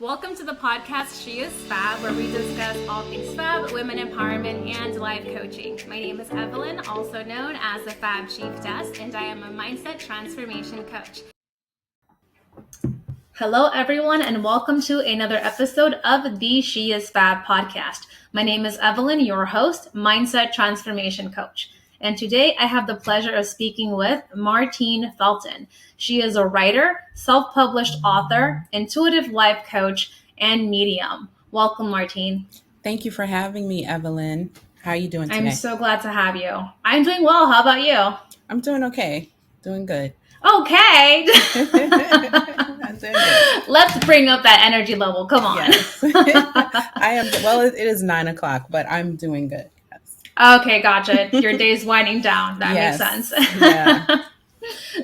Welcome to the podcast She is Fab, where we discuss all things fab, women empowerment, and life coaching. My name is Evelyn, also known as the Fab Chieftess, and I am a mindset transformation coach. Hello, everyone, and welcome to another episode of the She is Fab podcast. My name is Evelyn, your host, mindset transformation coach. And today I have the pleasure of speaking with Martine Felton. She is a writer, self-published author, intuitive life coach, and medium. Welcome, Martine. Thank you for having me, Evelyn. How are you doing today? I'm so glad to have you. I'm doing well. How about you? I'm doing okay. Doing good. Okay. I'm doing good. Let's bring up that energy level. Come on. Yes. I am. Well, it is 9:00, but I'm doing good. Yes. Okay, gotcha. Your day's winding down. That Yes. makes sense. Yeah.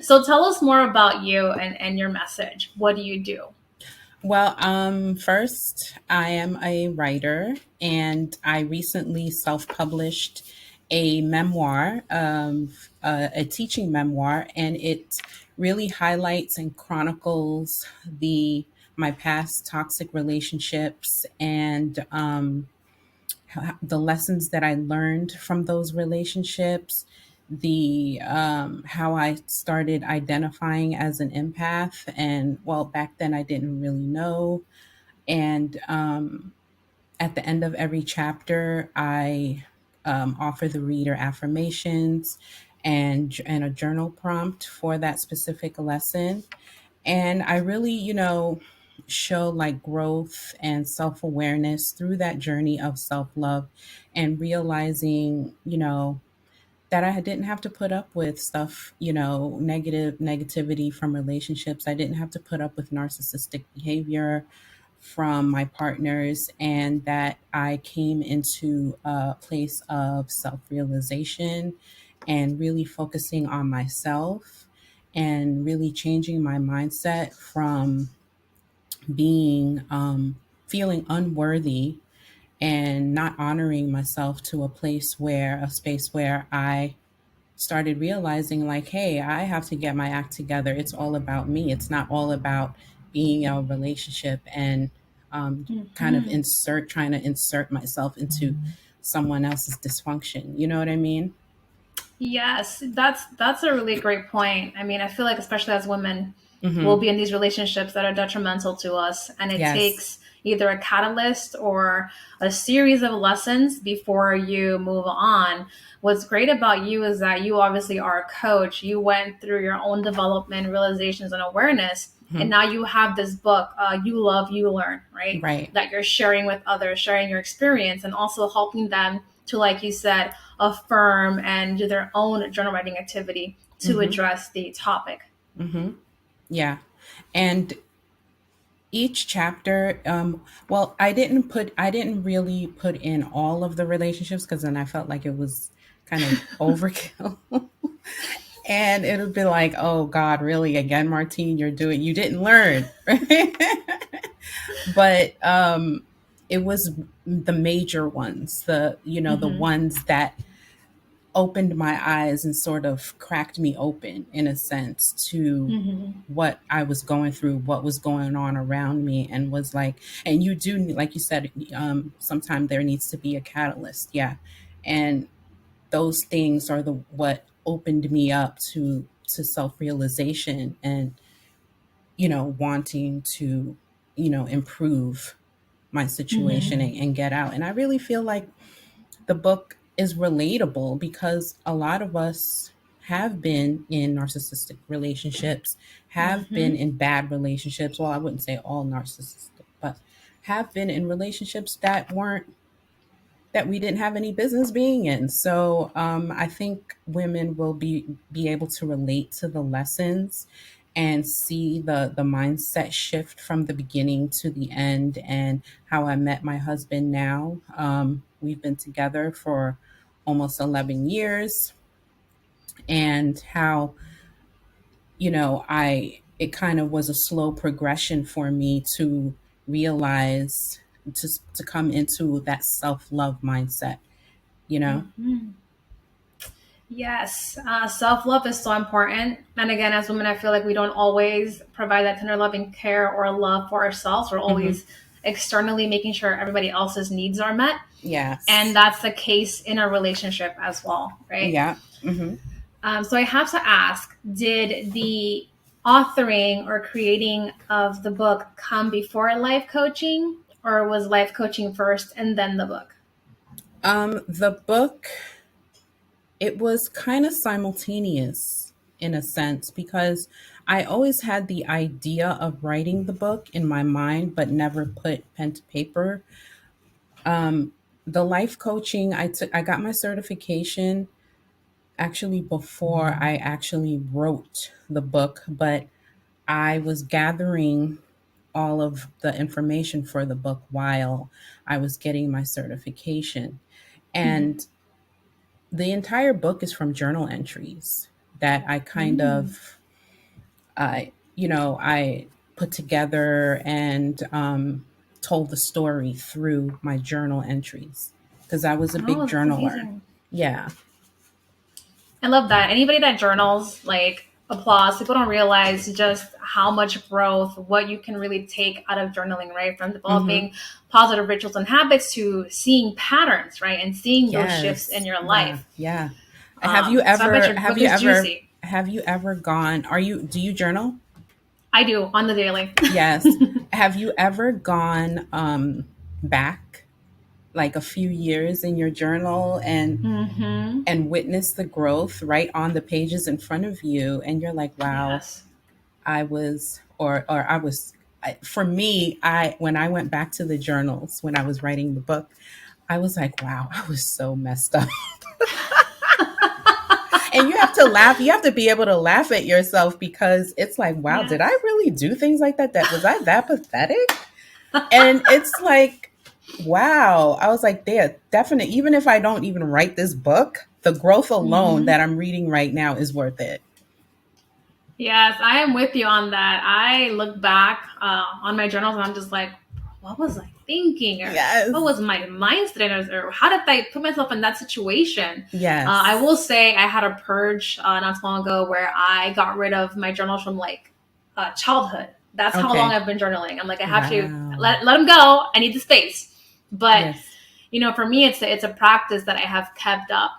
So tell us more about you and your message. What do you do? Well, first, I am a writer, and I recently self-published a memoir, a teaching memoir, and it really highlights and chronicles my past toxic relationships and the lessons that I learned from those relationships, the how I started identifying as an empath, and well, back then I didn't really know. And at the end of every chapter, I offer the reader affirmations and a journal prompt for that specific lesson. And I really, show like growth and self awareness through that journey of self love and realizing, that I didn't have to put up with stuff, negativity from relationships. I didn't have to put up with narcissistic behavior from my partners, and that I came into a place of self realization and really focusing on myself and really changing my mindset from being feeling unworthy and not honoring myself to a space where I started realizing like, hey, I have to get my act together. It's all about me. It's not all about being in a relationship and kind of trying to insert myself into someone else's dysfunction. You know what I mean? Yes, that's a really great point. I mean, I feel like especially as women, we'll Mm-hmm. be in these relationships that are detrimental to us, and it Yes. takes either a catalyst or a series of lessons before you move on. What's great about you is that you obviously are a coach. You went through your own development, realizations, and awareness, and now you have this book, You Love, You Learn, right? Right. That you're sharing with others, sharing your experience, and also helping them to, like you said, affirm and do their own journal writing activity to address the topic. Mm-hmm. Yeah. And each chapter, well, I didn't really put in all of the relationships because then I felt like it was kind of overkill. And it would be like, oh God, really again, Martine, you didn't learn. But it was the major ones, the ones that opened my eyes and sort of cracked me open in a sense to what I was going through, what was going on around me, and was like, and you do, like you said, sometimes there needs to be a catalyst. Yeah. And those things are what opened me up to self-realization and, wanting to, improve my situation and get out. And I really feel like the book is relatable because a lot of us have been in narcissistic relationships, have been in bad relationships. Well, I wouldn't say all narcissistic, but have been in relationships that we didn't have any business being in. So I think women will be able to relate to the lessons and see the mindset shift from the beginning to the end, and how I met my husband now. We've been together for almost 11 years, and how, it kind of was a slow progression for me to realize to come into that self-love mindset, you know? Yes, self-love is so important. And again, as women, I feel like we don't always provide that tender loving care or love for ourselves. We're Hmm. always externally making sure everybody else's needs are met. And Yes. that's the case in a relationship as well, right? Yeah. Hmm. So I have to ask, did the authoring or creating of the book come before life coaching, or was life coaching first and then the book? The book, it was kind of simultaneous in a sense because I always had the idea of writing the book in my mind, but never put pen to paper. The life coaching, I got my certification actually before I actually wrote the book, but I was gathering all of the information for the book while I was getting my certification. Mm-hmm. And the entire book is from journal entries that I kind Mm. of, I put together and told the story through my journal entries because I was a big Oh, that's journaler. amazing. Yeah. I love that. Anybody that journals, like, applause. People don't realize just how much growth, what you can really take out of journaling, right? From Hmm. developing positive rituals and habits to seeing patterns, right? And seeing those shifts in Yes. your Yeah. life. Yeah. Have you So I bet ever, your book is juicy. gone, do you journal? I do on the daily. Yes. Have you ever gone back like a few years in your journal Mm-hmm. and witness the growth right on the pages in front of you and you're like, wow, Yes. I was or I was for me, I when I went back to the journals when I was writing the book, I was like, wow, I was so messed up. And you have to laugh. You have to be able to laugh at yourself because it's like, wow, did I Yes. really do things like that? That was I that pathetic? And it's like, wow. I was like, there, definitely. Even if I don't even write this book, the growth alone Mm-hmm. that I'm reading right now is worth it. Yes, I am with you on that. I look back on my journals and I'm just like, what was I thinking? Or what Yes. was my mindset? Or how did I put myself in that situation? I Yes. will say I had a purge not so long ago where I got rid of my journals from like childhood. That's how long Okay. I've been journaling. I'm like, I have to Wow. let them go. I need the space. But Yes. for me, it's a practice that I have kept up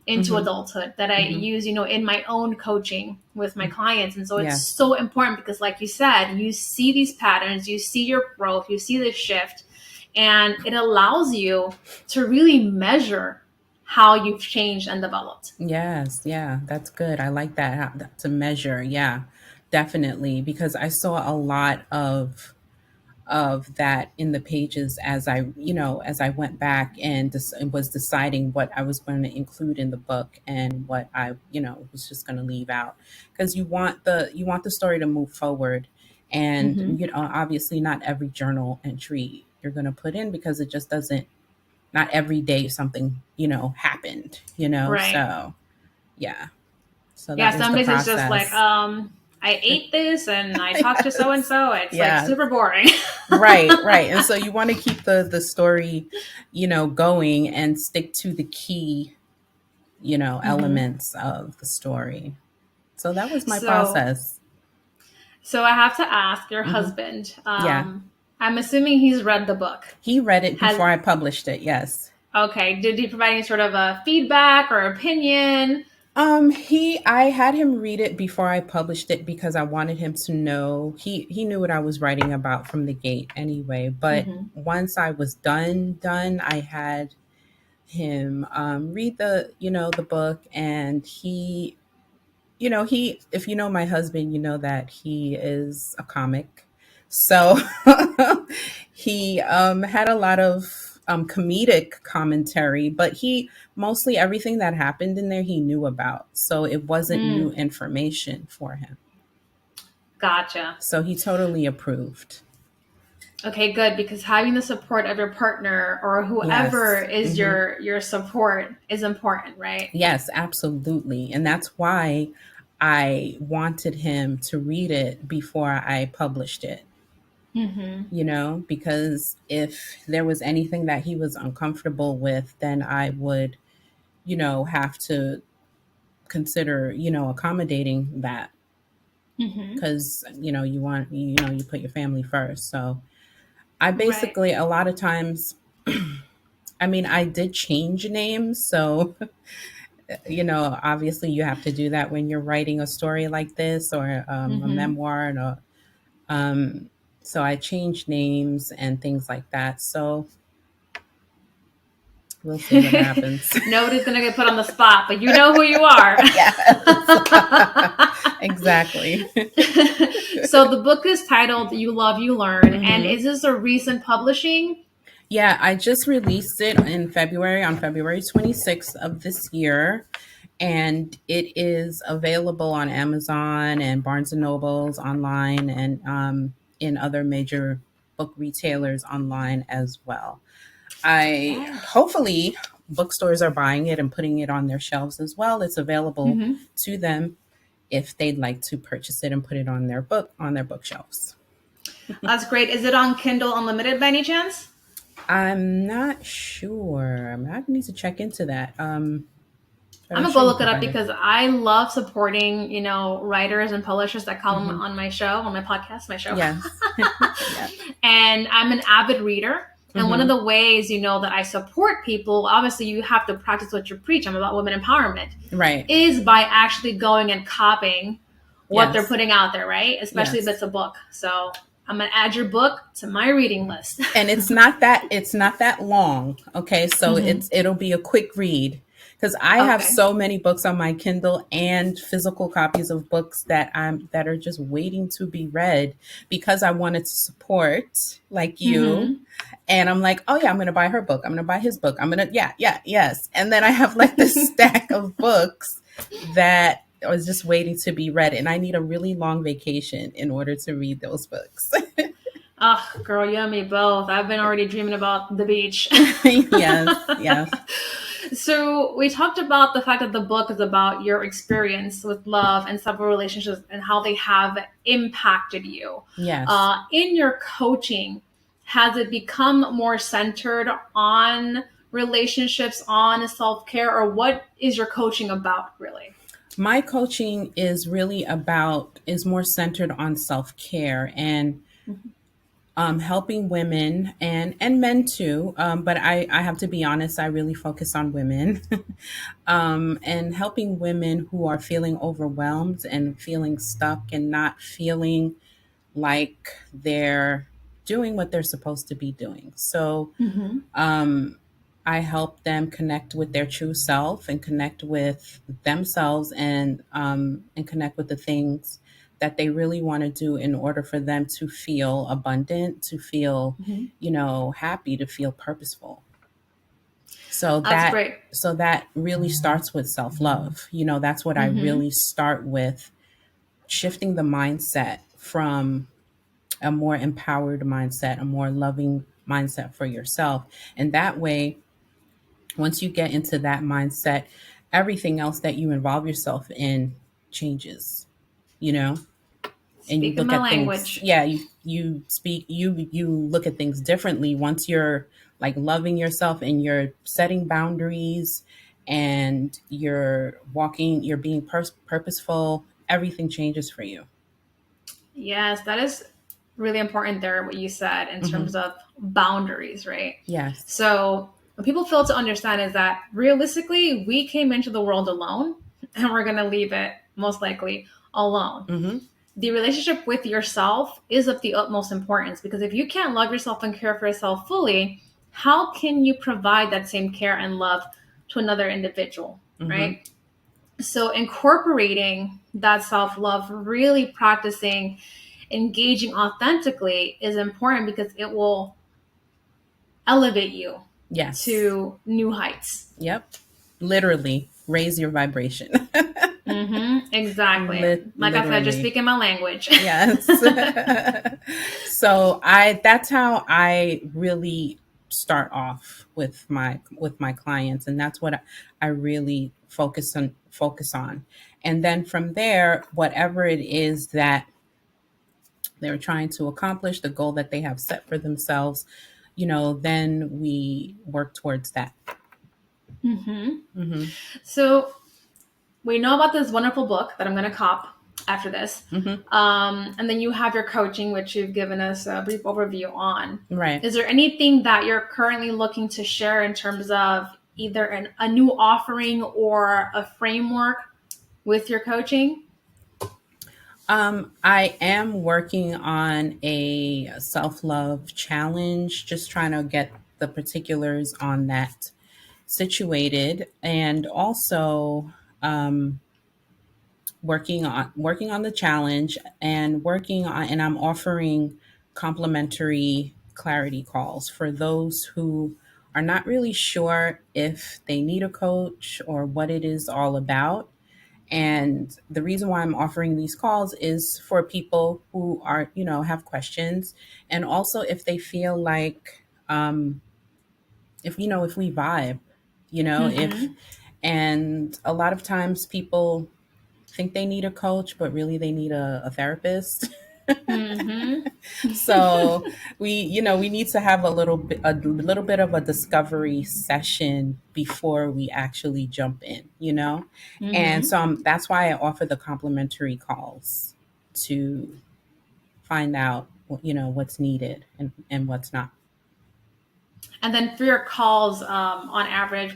into Mm-hmm. adulthood that I Mm-hmm. use, in my own coaching with my clients. And so it's Yes. so important because, like you said, you see these patterns, you see your growth, you see the shift, and it allows you to really measure how you've changed and developed. Yes. Yeah. That's good. I like that to measure. Yeah. Definitely. Because I saw a lot of that in the pages as I went back and was deciding what I was going to include in the book and what I was just going to leave out because you want the story to move forward and Mm-hmm. obviously not every journal entry you're going to put in because it just doesn't not every day something happened Right. so yeah, so Yeah, that was some the days it's just like, process. I ate this and I talked to so and Yes. so. It's like Yeah. super boring. Right, right. And so you want to keep the story, going and stick to the key, Mm-hmm. elements of the story. So that was my So, process. so I have to ask your Hmm. husband. Yeah. I'm assuming he's read the book. He read it Has before I published it. Yes. Okay. Did he provide any sort of a feedback or opinion? I had him read it before I published it because I wanted him to know he knew what I was writing about from the gate anyway. But Mm-hmm. once I was done, I had him read the book, and he if you know my husband, you know that he is a comic. So he had a lot of comedic commentary, but he mostly everything that happened in there he knew about, so it wasn't new Mm, information for him, gotcha. so he totally approved. Okay, good. Because having the support of your partner or whoever Yes. is Hmm. your support is important, right? Yes, absolutely. And that's why I wanted him to read it before I published it, Mm-hmm. because if there was anything that he was uncomfortable with, then I would, have to consider, accommodating that, because, you put your family first. So I Right. basically, a lot of times, I mean, I did change names. So, obviously you have to do that when you're writing a story like this, or a memoir. Um, so I changed names and things like that. So we'll see what happens. Nobody's gonna get put on the spot, but you know who you are. Yes. Exactly. So the book is titled "You Love, You Learn," and is this a recent publishing? Yeah, I just released it in February, on February 26th of this year. And it is available on Amazon and Barnes and Nobles online, and in other major book retailers online as well. I Nice. hopefully bookstores are buying it and putting it on their shelves as well. It's available to them if they'd like to purchase it and put it on their bookshelves. That's great. Is it on Kindle Unlimited by any chance? I'm not sure. I need to check into that. But I'm I'm gonna sure go you look it can up find it. because I love supporting, writers and publishers that come on my show, on my podcast, my show. Yes. Yeah. And I'm an avid reader. And one of the ways, that I support people, obviously you have to practice what you preach. I'm about women empowerment. Right. Is by actually going and copying what they're Yes. putting out there, right? Especially if Yes. it's a book. So I'm gonna add your book to my reading list. And it's not that long. Okay. So it'll be a quick read, because I have Okay. so many books on my Kindle and physical copies of books that are just waiting to be read, because I wanted to support, like you. And I'm like, oh yeah, I'm gonna buy her book. I'm gonna buy his book. Yes. And then I have like this stack of books that was just waiting to be read. And I need a really long vacation in order to read those books. Oh, girl, you and me both. I've been already dreaming about the beach. Yes. So we talked about the fact that the book is about your experience with love and several relationships and how they have impacted you. Yes. In your coaching, has it become more centered on relationships, on self-care, or what is your coaching about really? My coaching is more centered on self-care and helping women and men too. But I have to be honest, I really focus on women. And helping women who are feeling overwhelmed and feeling stuck and not feeling like they're doing what they're supposed to be doing. So I help them connect with their true self and connect with themselves, and connect with the things that they really want to do in order for them to feel abundant, to feel, happy, to feel purposeful. So That's that great. so that really starts with self-love. That's what I really start with, shifting the mindset from a more empowered mindset, a more loving mindset for yourself. And that way, once you get into that mindset, everything else that you involve yourself in changes, you know? And you Speaking look my at things, language. yeah, you look at things differently once you're like loving yourself and you're setting boundaries and you're being purposeful, everything changes for you. Yes, that is really important there, what you said in terms of boundaries, right? Yes. So, what people fail to understand is that realistically, we came into the world alone and we're going to leave it most likely alone. The relationship with yourself is of the utmost importance because if you can't love yourself and care for yourself fully, how can you provide that same care and love to another individual, right? So, incorporating that self love, really practicing engaging authentically is important because it will elevate you Yes. to new heights. Yep. Literally raise your vibration. Exactly. Like I said, just Literally. speaking my language. Yes. So that's how I really start off with my clients, and that's what I really focus on. And then from there, whatever it is that they're trying to accomplish, the goal that they have set for themselves, then we work towards that. So we know about this wonderful book that I'm going to cop after this. And then you have your coaching, which you've given us a brief overview on. Right. Is there anything that you're currently looking to share in terms of either a new offering or a framework with your coaching? I am working on a self-love challenge, just trying to get the particulars on that situated, and also working on the challenge and working on, and I'm offering complimentary clarity calls for those who are not really sure if they need a coach or what it is all about. And the reason why I'm offering these calls is for people who are, have questions. And also if they feel like, if we vibe, if, and a lot of times people think they need a coach, but really they need a therapist. So we need to have a little bit of a discovery session before we actually jump in. And so that's why I offer the complimentary calls to find out what's needed and what's not. And then for your calls, on average,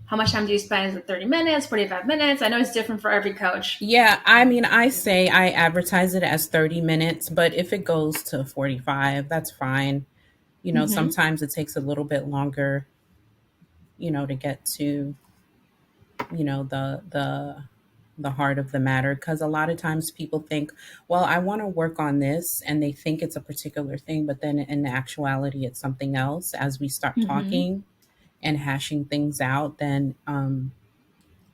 how much time do you spend? Is it 30 minutes, 45 minutes? I know it's different for every coach. Yeah, I mean, I advertise it as 30 minutes, but if it goes to 45, that's fine. Sometimes it takes a little bit longer, to get to, the heart of the matter, because a lot of times people think, well, I want to work on this, and they think it's a particular thing, but then in actuality it's something else. As we start talking and hashing things out, then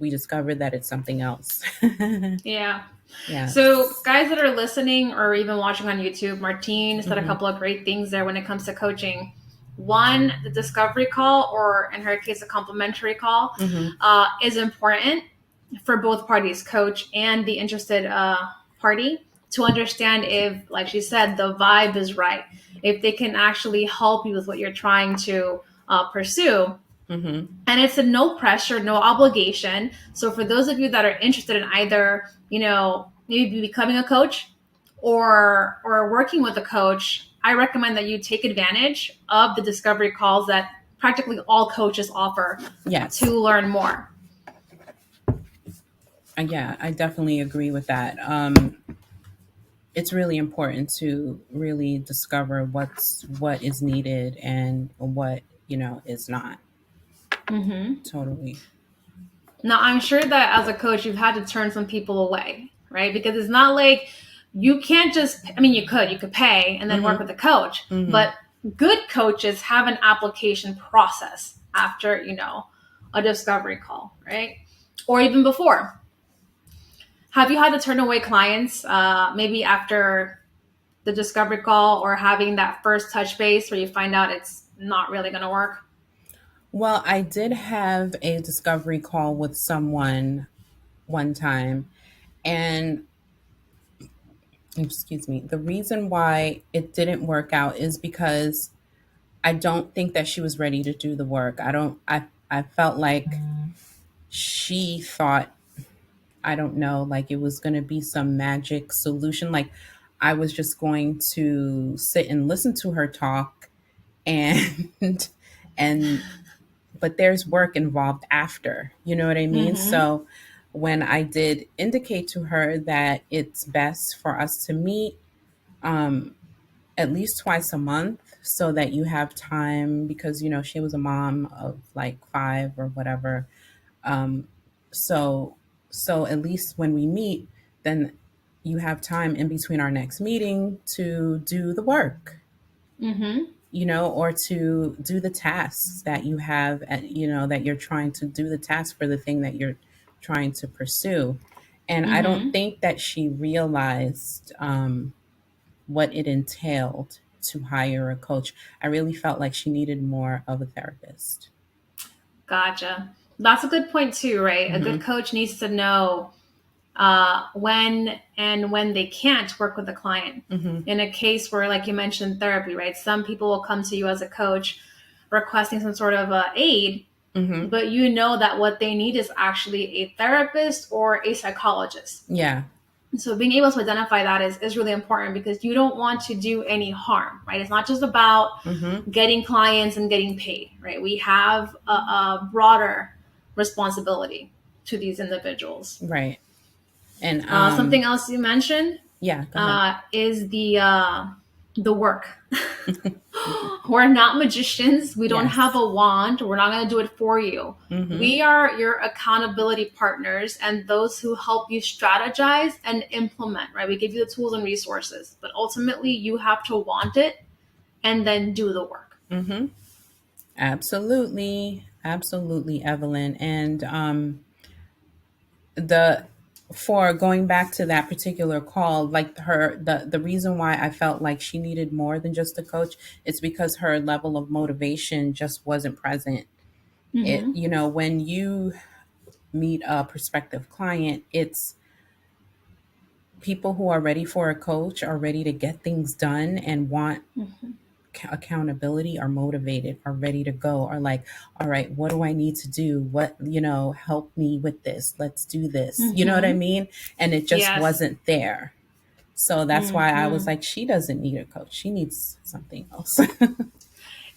we discover that it's something else. Yeah. Yeah. So guys that are listening or even watching on YouTube, Martine said a couple of great things there when it comes to coaching. One, the discovery call, or in her case, a complimentary call, is important for both parties, coach and the interested party, to understand if, like she said, the vibe is right, if they can actually help you with what you're trying to pursue. And it's a no pressure, no obligation. So for those of you that are interested in either, maybe becoming a coach or working with a coach, I recommend that you take advantage of the discovery calls that practically all coaches offer. Yes. To learn more. Yeah, I definitely agree with that. It's really important to really discover what is needed and what is not. Totally. Now, I'm sure that as a coach, you've had to turn some people away, right? Because it's not like you can't you could pay and then work with a coach, but good coaches have an application process after, a discovery call, right? Or even before. Have you had to turn away clients, maybe after the discovery call, or having that first touch base where you find out it's not really going to work? Well, I did have a discovery call with someone one time, and excuse me, the reason why it didn't work out is because I don't think that she was ready to do the work. I felt like she thought, I don't know, like it was going to be some magic solution. Like I was just going to sit and listen to her talk and and but there's work involved after, you know what I mean? So when I did indicate to her that it's best for us to meet at least twice a month so that you have time, because she was a mom of like 5 or whatever. So at least when we meet, then you have time in between our next meeting to do the work, or to do the tasks that you have that you're trying to do, the task for the thing that you're trying to pursue. And I don't think that she realized what it entailed to hire a coach. I really felt like she needed more of a therapist. Gotcha. That's a good point too, right? A good coach needs to know when they can't work with a client. In a case where, like you mentioned, therapy, right? Some people will come to you as a coach requesting some sort of aid, Mm-hmm. but you know that what they need is actually a therapist or a psychologist. Yeah. So being able to identify that is really important, because you don't want to do any harm, right? It's not just about Mm-hmm. getting clients and getting paid, right? We have a broader responsibility to these individuals. Right. And Something else you mentioned yeah, go ahead. is the work. We're not magicians. We don't have Yes. a wand. We're not going to do it for you. Mm-hmm. We are your accountability partners and those who help you strategize and implement, right? We give you the tools and resources, but ultimately you have to want it and then do the work. Mm-hmm. Absolutely. Absolutely, Evelyn. And the for going back to that particular call, like the reason why I felt like she needed more than just a coach is because her level of motivation just wasn't present. It, Mm-hmm. when you meet a prospective client, it's people who are ready for a coach, are ready to get things done and want Mm-hmm. accountability, are motivated, are ready to go, are like, all right, what do I need to do? What, help me with this. Let's do this. You know what I Mm-hmm. mean? And it just Yes. wasn't there. So that's why I was Mm-hmm. like, she doesn't need a coach. She needs something else.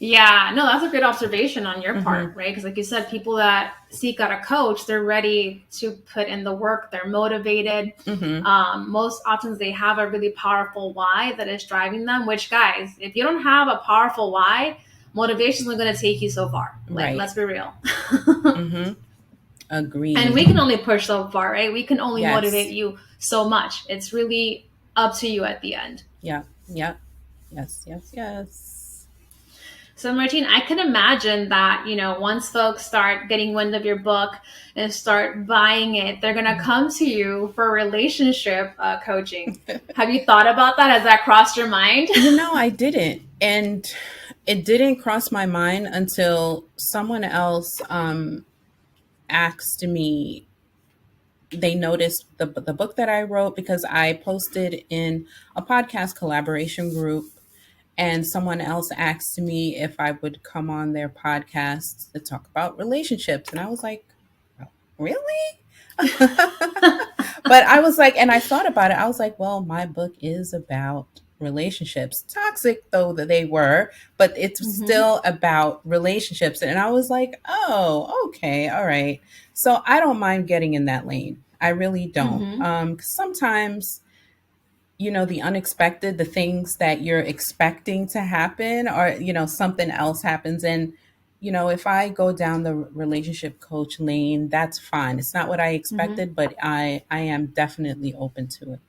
Yeah, no, that's a great observation on your part, Hmm. right? Because, like you said, people that seek out a coach, they're ready to put in the work, they're motivated. Hmm. Most often, they have a really powerful why that is driving them, which, guys, if you don't have a powerful why, motivation is going to take you so far. Like, Right. let's be real. Hmm. And Agreed. we can only push so far, right? We can only motivate Yes. you so much. It's really up to you at the end. Yep. Yep. Yes. Yes. Yes. So, Martine, I can imagine that, once folks start getting wind of your book and start buying it, they're going to come to you for relationship coaching. Have you thought about that? Has that crossed your mind? I didn't. And it didn't cross my mind until someone else asked me. They noticed the book that I wrote because I posted in a podcast collaboration group, and someone else asked me if I would come on their podcast to talk about relationships. And I was like, really? But I was like, and I thought about it. I was like, well, my book is about relationships, toxic though that they were, but it's Mm-hmm. still about relationships. And I was like, oh, okay, all right. So I don't mind getting in that lane. I really don't. Mm-hmm. 'Cause sometimes, the unexpected, the things that you're expecting to happen, or, something else happens. And, if I go down the relationship coach lane, that's fine. It's not what I Mm-hmm. expected, but I am definitely open to it.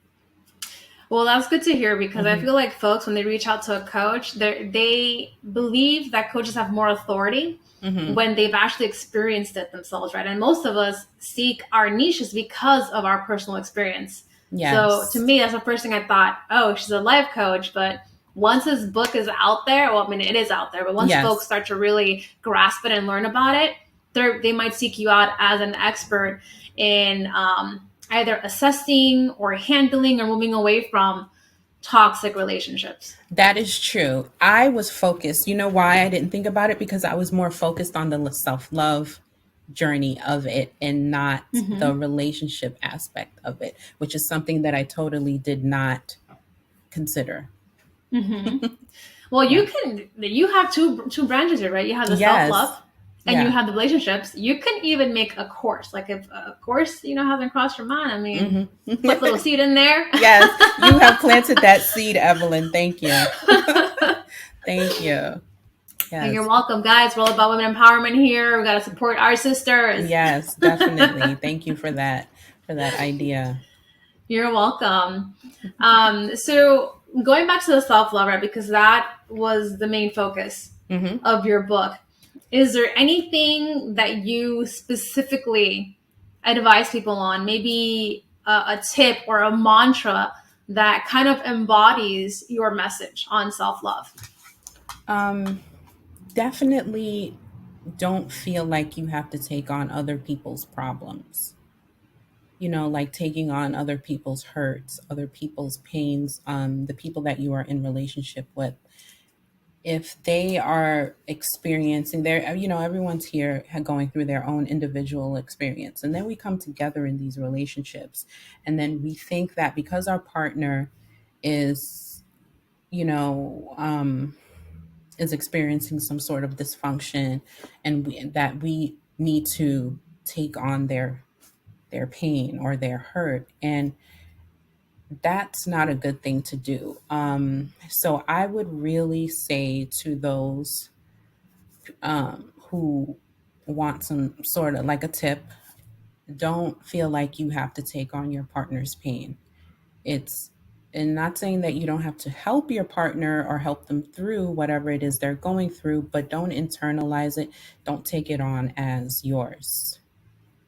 Well, that's good to hear, because I Hmm. feel like folks, when they reach out to a coach, they believe that coaches have more authority Hmm. when they've actually experienced it themselves, right? And most of us seek our niches because of our personal experience. So to Yes. me, that's the first thing I thought, oh, she's a life coach. But once this book is out there, well, I mean, it is out there, but once folks Yes. start to really grasp it and learn about it, they might seek you out as an expert in either assessing or handling or moving away from toxic relationships. That is true. I was focused. You know why I didn't think about it? Because I was more focused on the self love journey of it and not the Mm-hmm. relationship aspect of it, which is something that I totally did not consider. Mm-hmm. Well, Yeah. you have two branches here, right? You have the self love, Yes. and you Yeah. have the relationships. You can even make a course. Like, if a course hasn't crossed your mind, I mean, Hmm. put a little seed in there. Yes. You have planted that seed, Evelyn. Thank you. Thank you. You're Yes. welcome, guys. We're all about women empowerment here. We got to support our sisters. Yes, definitely. Thank you for that idea. You're welcome. So going back to the self love, right? Because that was the main focus Hmm. of your book. Is there anything that you specifically advise people on? Maybe a tip or a mantra that kind of embodies your message on self love? Um, Definitely don't feel like you have to take on other people's problems. Like taking on other people's hurts, other people's pains, the people that you are in relationship with. if they are experiencing their, everyone's here going through their own individual experience, and then we come together in these relationships, and then we think that because our partner is, you know, is experiencing some sort of dysfunction, and that we need to take on their pain or their hurt, and that's not a good thing to do. So I would really say to those who want some sort of like a tip, don't feel like you have to take on your partner's pain. It's and not saying that you don't have to help your partner or help them through whatever it is they're going through, but don't internalize it. Don't take it on as yours.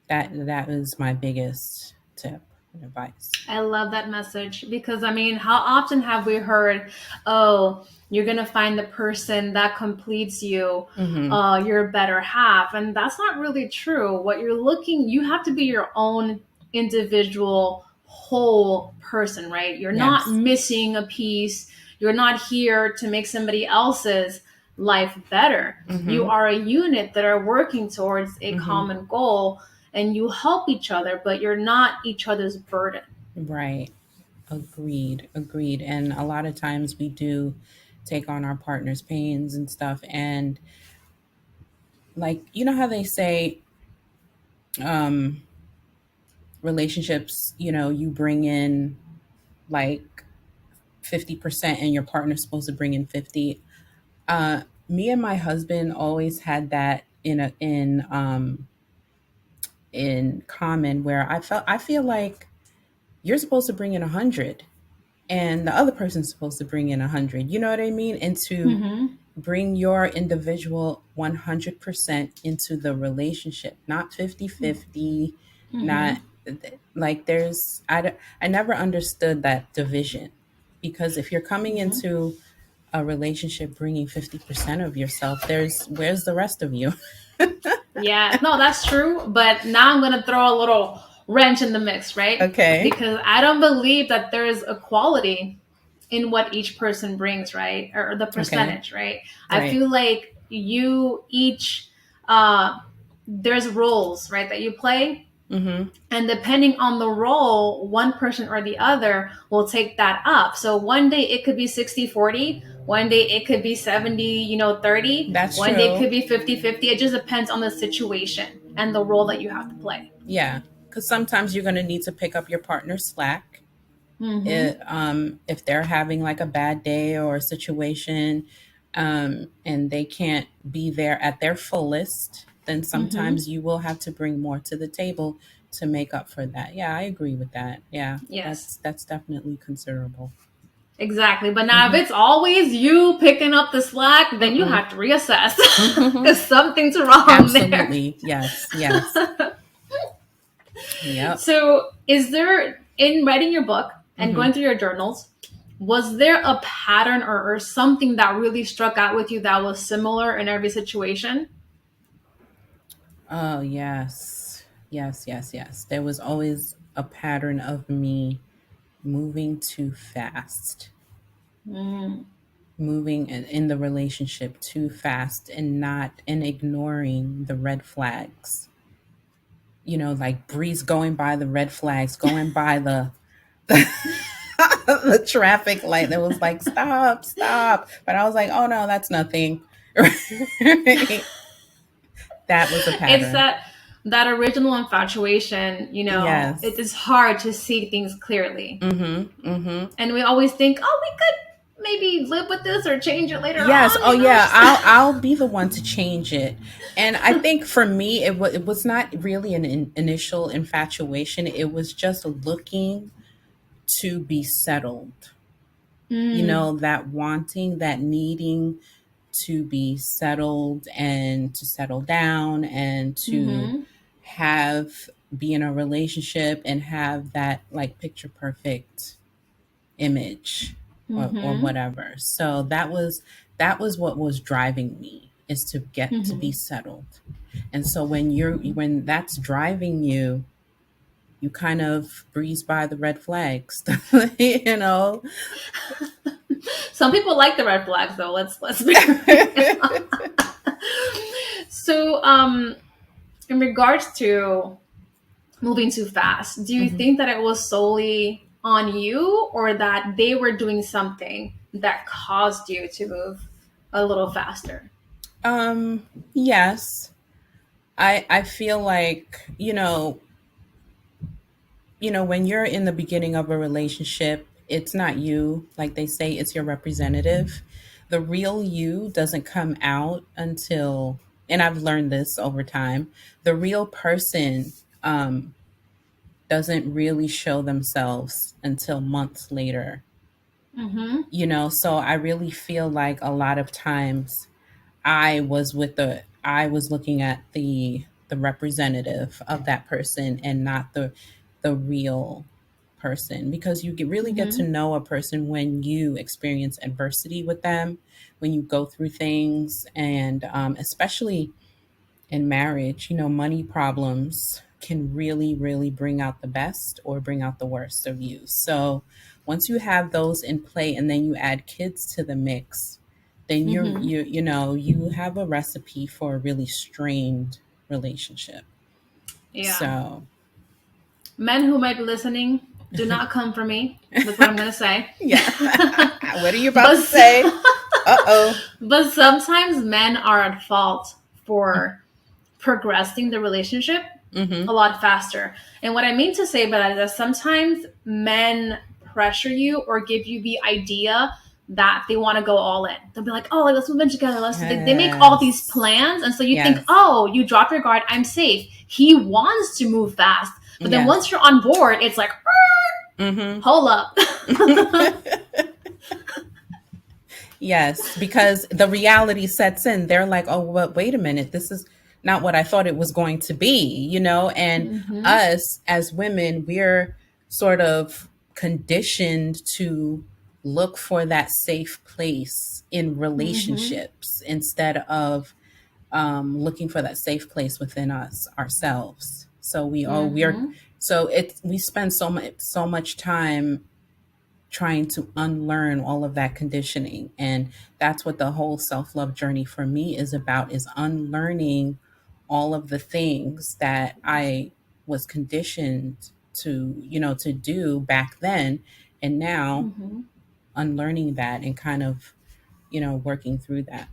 That is my biggest tip and advice. I love that message because, I mean, how often have we heard, oh, you're going to find the person that completes you, your better half. And that's not really true. What you're looking, you have to be your own individual, whole person, right? You're not Yes. missing a piece. You're not here to make somebody else's life better. You are a unit that are working towards a common goal, and you help each other, but you're not each other's burden. Right. Agreed. Agreed. And a lot of times we do take on our partner's pains and stuff. And like, you know how they say, um, relationships, you bring in like 50% and your partner's supposed to bring in 50. Me and my husband always had that in common, where I feel like you're supposed to bring in 100 and the other person's supposed to bring in 100. You know what I mean? And to bring your individual 100% into the relationship, not 50-50, not like I never understood that division, because if you're coming into a relationship bringing 50% of yourself, where's the rest of you? Yeah, no, that's true. But now I'm going to throw a little wrench in the mix, right? Okay. Because I don't believe that there's equality in what each person brings, right? Or the Okay. percentage, right? I Right. feel like you each, there's roles, right, that you play. And depending on the role, one person or the other will take that up. So one day it could be 60-40. One day it could be 70-30. That's One day it true. could be 50-50. It just depends on the situation and the role that you have to play. Yeah, because sometimes you're going to need to pick up your partner's slack. If they're having like a bad day or a situation, and they can't be there at their fullest, then sometimes you will have to bring more to the table to make up for that. Yeah, I agree with that. Yeah, Yes, that's definitely considerable. exactly. But now if it's always you picking up the slack, then you have to reassess because something's wrong there. Absolutely. Yes. Yes. Yep. So, is there, in writing your book and going through your journals, was there a pattern or something that really struck out with you that was similar in every situation? Oh, yes. Yes, yes, yes. There was always a pattern of me moving too fast, moving in the relationship too fast, and ignoring the red flags. Like breeze going by the red flags, going by the traffic light that was like, stop, stop. But I was like, oh no, that's nothing. That was a It's pattern. that original infatuation, it Yes. is hard to see things clearly. Mm-hmm. And we always think, oh, we could maybe live with this or change it later Yes. on, Oh, yeah. just I'll be the one to change it. And I think for me, it was not really an initial infatuation. It was just looking to be settled. That wanting, that needing to be settled and to settle down and to be in a relationship and have that like picture perfect image, or whatever. So that was what was driving me, is to get to be settled. And so when that's driving you, kind of breeze by the red flags, you know. Some people like the red flags, though. Let's be real. So, in regards to moving too fast, do you Mhm. think that it was solely on you, or that they were doing something that caused you to move a little faster? Yes. I feel like, when you're in the beginning of a relationship, it's not you, like they say, it's your representative. The real you doesn't come out until, and I've learned this over time, the real person doesn't really show themselves until months later. Mm-hmm. So I really feel like a lot of times I was looking at the representative of that person and not the real person, because really get to Mm-hmm. know a person when you experience adversity with them, when you go through things, and especially in marriage, money problems can really, really bring out the best or bring out the worst of you. So once you have those in play and then you add kids to the mix, then Mm-hmm. you have a recipe for a really strained relationship. Yeah. So Men who might be listening, do not come for me. That's what I'm gonna say. yeah. What are you about to but say? Uh-oh. but sometimes men are at fault for progressing the relationship Mm-hmm. a lot faster. And what I mean to say by that is that sometimes men pressure you or give you the idea that they want to go all in. They'll be like, oh, like, let's move in together. They make all these Yes. plans. And so you think, Yes. oh, you drop your guard. I'm safe. He wants to move fast. But then Yes. once you're on board, it's like, Mm-hmm. hold up. Yes, because the reality sets in. They're like, oh, well, wait a minute. This is not what I thought it was going to be. And Mm-hmm. us as women, we're sort of conditioned to look for that safe place in Mm-hmm. relationships instead of looking for that safe place within us ourselves. So Mm-hmm. we spend so much time trying to unlearn all of that conditioning, and that's what the whole self-love journey for me is about, is unlearning all of the things that I was conditioned to do back then, and now Mm-hmm. unlearning that and kind of working through that.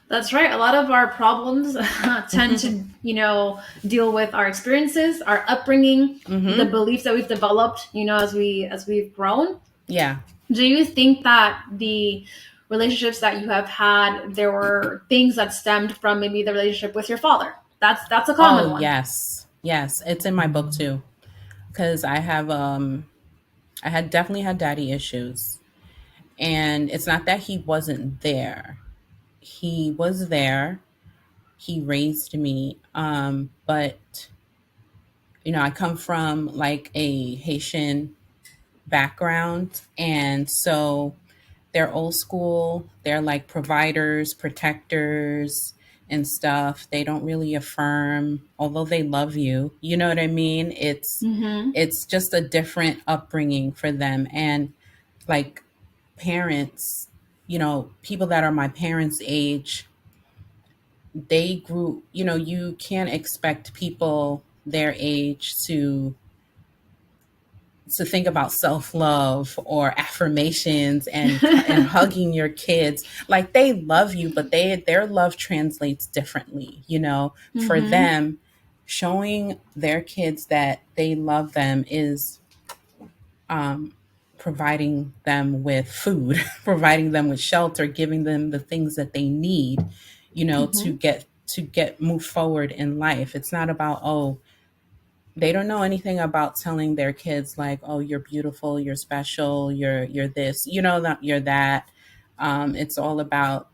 That's right. A lot of our problems tend to, deal with our experiences, our upbringing, the Hmm. beliefs that we've developed, as we've grown. Yeah. Do you think that the relationships that you have had, there were things that stemmed from maybe the relationship with your father? That's a Oh common one. yes, yes, it's in my book too, because I had definitely had daddy issues, and it's not that he wasn't there. He was there. He raised me. But I come from like a Haitian background, and so they're old school. They're like providers, protectors, and stuff. They don't really affirm, although they love you. You know what I mean? Mm-hmm. It's just a different upbringing for them, and like parents, people that are my parents' age, they grew, you can't expect people their age to think about self-love or affirmations and hugging your kids. Like, they love you, but their love translates differently. For Mm-hmm. them, showing their kids that they love them is um, providing them with food, providing them with shelter, giving them the things that they need, Mm-hmm. to get move forward in life. It's not about, oh, they don't know anything about telling their kids like, oh, you're beautiful, you're special, you're this, that you're that. It's all about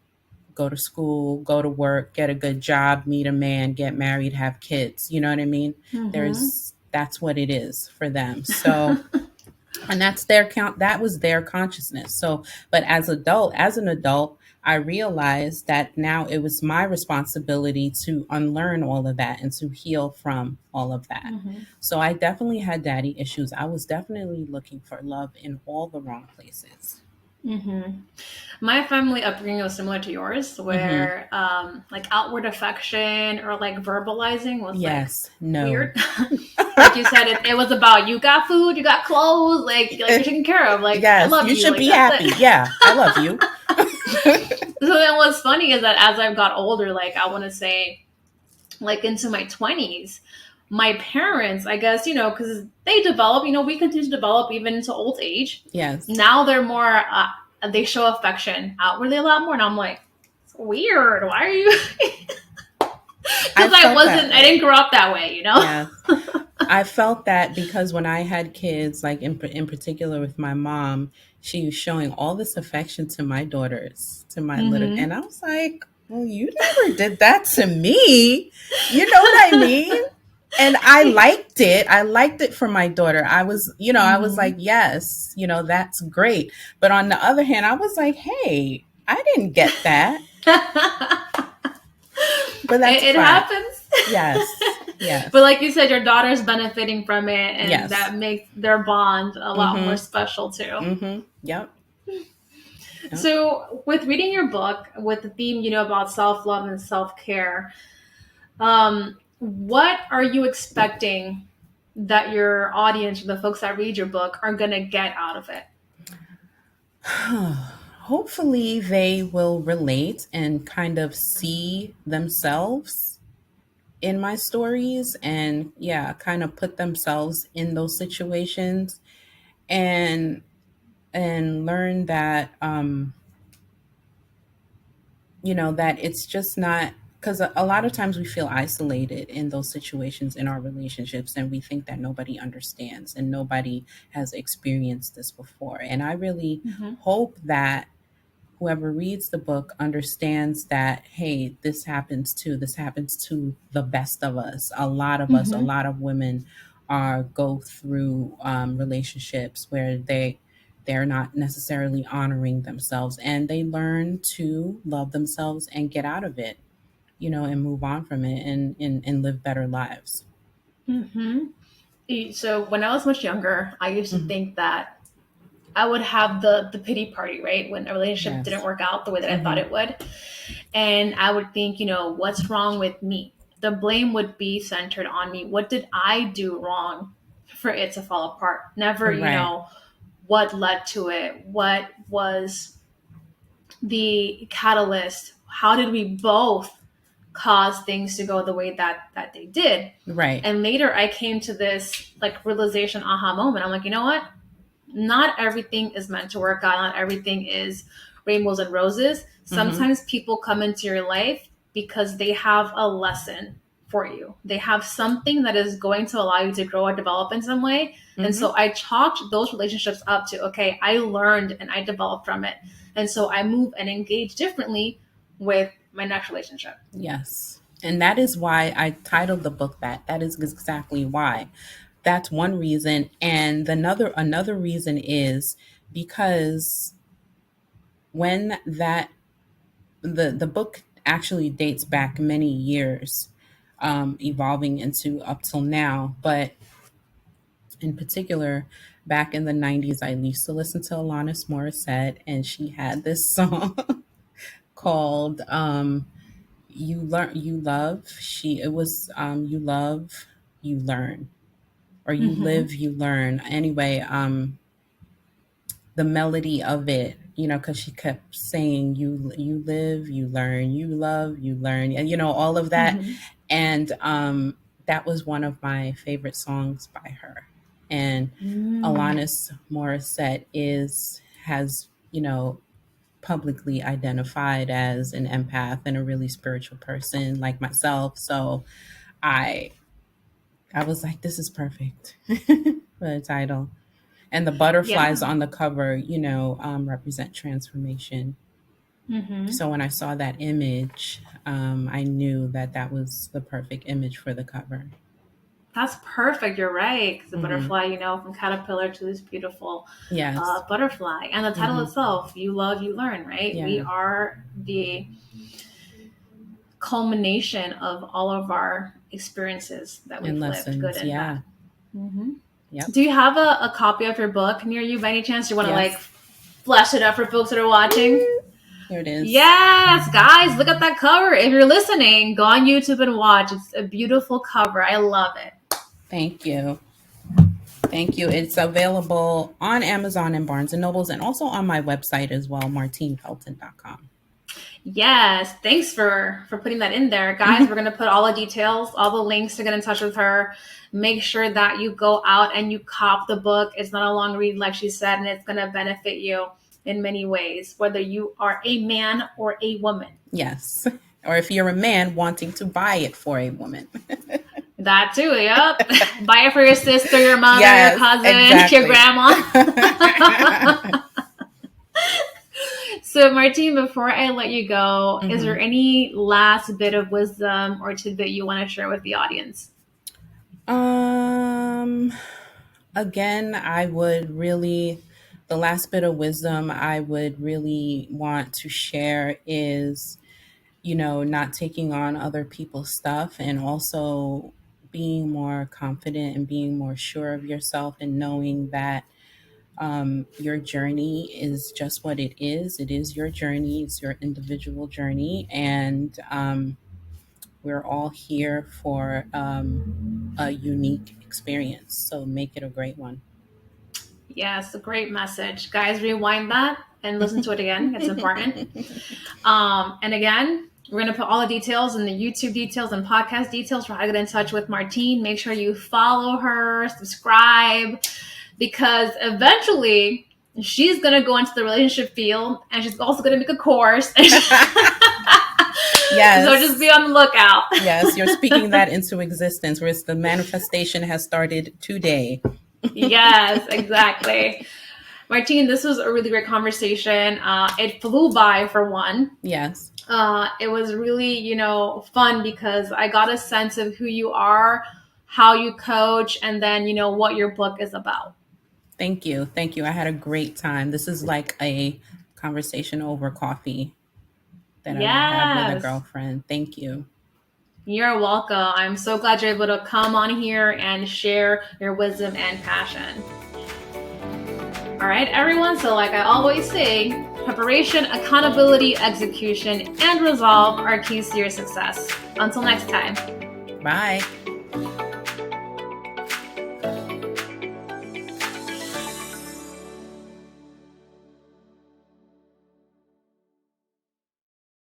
go to school, go to work, get a good job, meet a man, get married, have kids. You know what I mean? Mm-hmm. That's what it is for them. So, and that's their count, that was their consciousness. So, but as an adult, I realized that now it was my responsibility to unlearn all of that and to heal from all of that. Mm-hmm. So I definitely had daddy issues. I was definitely looking for love in all the wrong places. Mm-hmm. My family upbringing was similar to yours, Mm-hmm. where like outward affection or like verbalizing was like Yes. No. weird. Like you said, it was about you got food, you got clothes, like you're taken care of. Like I Yes. love You you. should Like be that's happy. it. Yeah. I love you. So then what's funny is that as I've got older, like I want to say like into my 20s, my parents, I guess, because they develop, we continue to develop even into old age. Yes. Now they're more, they show affection outwardly a lot more. And I'm like, it's weird. Why are you? I Because felt that I didn't way. grow up that way, Yes. I felt that because when I had kids, like in particular with my mom, she was showing all this affection to my daughters, to my little, Mm-hmm. and I was like, "Well, you never did that to me." You know what I mean? And I liked it. I liked it for my daughter. I was Mm-hmm. like, "Yes, that's great." But on the other hand, I was like, "Hey, I didn't get that." But that's It fine. happens. Yes. But Yes. like you said, your daughter's benefiting from it, and Yes. that makes their bond a lot more Mhm. special too. Mhm. Yep. Yep. So, with reading your book, with the theme, about self love and self care, what are you expecting that your audience, the folks that read your book, are going to get out of it? Hopefully, they will relate and kind of see themselves in my stories and, yeah, kind of put themselves in those situations and learn that that it's just not because a lot of times we feel isolated in those situations in our relationships and we think that nobody understands and nobody has experienced this before. And I really Mm-hmm. hope that whoever reads the book understands that, hey, this happens to the best of us. A lot of us, a Mm-hmm. lot of women are go through relationships where they're not necessarily honoring themselves, and they learn to love themselves and get out of it, and move on from it and live better lives. Mm-hmm. So, when I was much younger, I used to Mhm. think that I would have the pity party, right? When a relationship didn't Yes. work out the way that I thought Hmm. it would. And I would think, what's wrong with me? The blame would be centered on me. What did I do wrong for it to fall apart? Never, Right. what led to it? What was the catalyst? How did we both cause things to go the way that they did? Right. And later I came to this like realization aha moment. I'm like, you know what? Not everything is meant to work out. Not everything is rainbows and roses. Hmm. Sometimes people come into your life because they have a lesson for you. They have something that is going to allow you to grow or develop in some way. And Hmm. so I chalked those relationships up to, okay, I learned and I developed from it. And so I move and engage differently with my next relationship. Yes. And that is why I titled the book that. That is exactly why. That's one reason. And another reason is because when that the book actually dates back many years, evolving into up till now. But in particular, back in the 90s, I used to listen to Alanis Morissette, and she had this song called You Learn You Love. It was You Love, You Learn, or You Mm-hmm. Live, You Learn. Anyway, the melody of it, because she kept saying, you live, you learn, you love, you learn, and all of that. Mm-hmm. And that was one of my favorite songs by her. And Mm. Alanis Morissette has publicly identified as an empath and a really spiritual person like myself. So I I was like, this is perfect for the title. And the butterflies Yeah. on the cover, represent transformation. Mm-hmm. So when I saw that image, I knew that that was the perfect image for the cover. That's perfect. You're right. 'Cause the Hmm. butterfly, from caterpillar to this beautiful Yes. butterfly. And the title Hmm. itself, You Love, You Learn, right? We Yeah. are the culmination of all of our experiences that And we've lived, good lessons. and bad. Yeah. Hmm. Yep. Do you have a copy of your book near you by any chance? You want to like Yes. flash it up for folks that are watching. Here it is. Yes, guys, look at that cover. If you're listening, go on YouTube and watch. It's a beautiful cover. I love it. Thank you. Thank you. It's available on Amazon and Barnes & Nobles and also on my website as well, martinefelton.com. Yes, thanks for putting that in there. Guys, we're going to put all the details, all the links to get in touch with her. Make sure that you go out and you cop the book. It's not a long read, like she said, and it's going to benefit you in many ways, whether you are a man or a woman. Yes. Or if you're a man wanting to buy it for a woman. That too, yep. Buy it for your sister, your mother, yes, your cousin, exactly. your grandma. So, Martine, before I let you go, is there any last bit of wisdom or tidbit you want to share with the audience? Again, I would really, the last bit of wisdom I would really want to share is, not taking on other people's stuff, and also being more confident and being more sure of yourself, and knowing that your journey is just what it is. It is your journey. It's your individual journey. And we're all here for a unique experience. So make it a great one. Yes, a great message. Guys, rewind that and listen to it again. It's important. And again, we're going to put all the details in the YouTube details and podcast details for how to get in touch with Martine. Make sure you follow her, subscribe, because eventually she's going to go into the relationship field and she's also going to make a course. Yes. So just be on the lookout. Yes, you're speaking that into existence, whereas the manifestation has started today. Yes, exactly. Martine, this was a really great conversation. It flew by for one. Yes. It was really, fun because I got a sense of who you are, how you coach, and then, what your book is about. Thank you. Thank you. I had a great time. This is like a conversation over coffee that I would have with a girlfriend. Thank you. You're welcome. I'm so glad you're able to come on here and share your wisdom and passion. All right, everyone. So like I always say, preparation, accountability, execution, and resolve are keys to your success. Until next time. Bye.